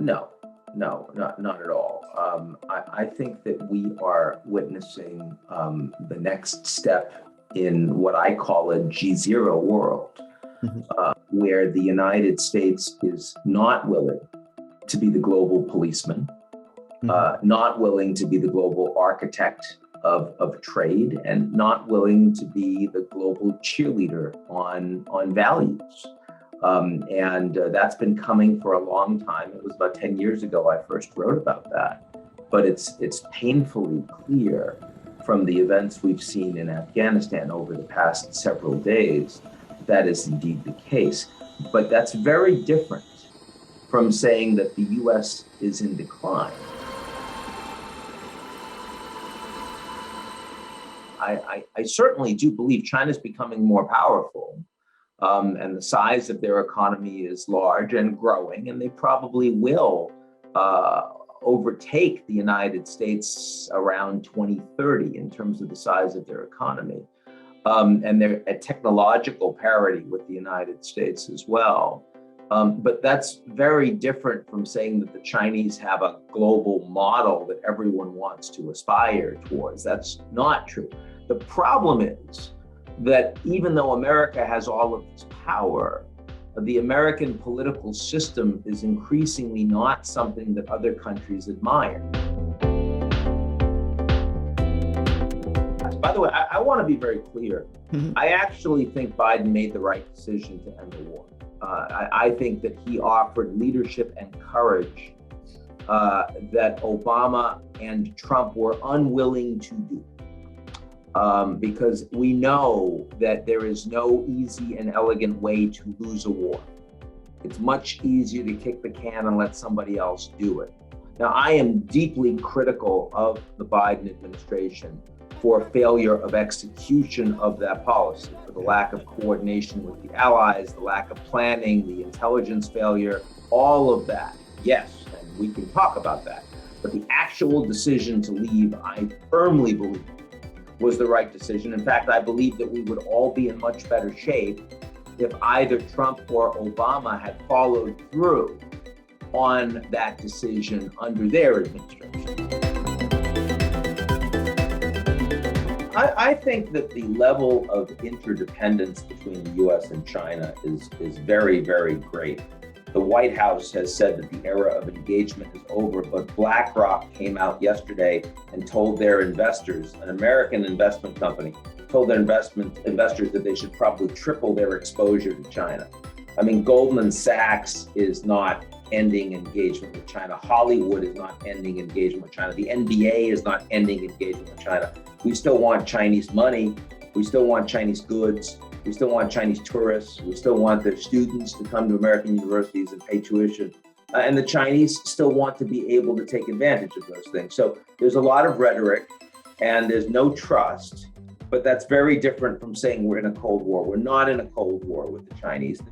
Not at all. I think that we are witnessing the next step in what I call a G0 world, where the United States is not willing to be the global policeman, not willing to be the global architect of trade, and not willing to be the global cheerleader on values. And that's been coming for a long time. It was about 10 years ago I first wrote about that. But it's painfully clear from the events we've seen in Afghanistan over the past several days that is indeed the case. But that's very different from saying that the US is in decline. I certainly do believe China's becoming more powerful. And the size of their economy is large and growing, and they probably will overtake the United States around 2030 in terms of the size of their economy. And they're at technological parity with the United States as well. But that's very different from saying that the Chinese have a global model that everyone wants to aspire towards. That's not true. The problem is that even though America has all of this power, the American political system is increasingly not something that other countries admire. By the way, I want to be very clear. I actually think Biden made the right decision to end the war. I think that he offered leadership and courage that Obama and Trump were unwilling to do. Because we know that there is no easy and elegant way to lose a war. It's much easier to kick the can and let somebody else do it. Now, I am deeply critical of the Biden administration for failure of execution of that policy, for the lack of coordination with the allies, the lack of planning, the intelligence failure, all of that. Yes, and we can talk about that. But the actual decision to leave, I firmly believe, was the right decision. In fact, I believe that we would all be in much better shape if either Trump or Obama had followed through on that decision under their administration. I think that the level of interdependence between the US and China is very, very great. The White House has said that the era of engagement is over, but BlackRock came out yesterday and told their investors, an American investment company, told their investors that they should probably triple their exposure to China. I mean, Goldman Sachs is not ending engagement with China. Hollywood is not ending engagement with China. The NBA is not ending engagement with China. We still want Chinese money. We still want Chinese goods. We still want Chinese tourists. We still want their students to come to American universities and pay tuition. And the Chinese still want to be able to take advantage of those things. So there's a lot of rhetoric and there's no trust, but that's very different from saying we're in a Cold War. We're not in a Cold War with the Chinese.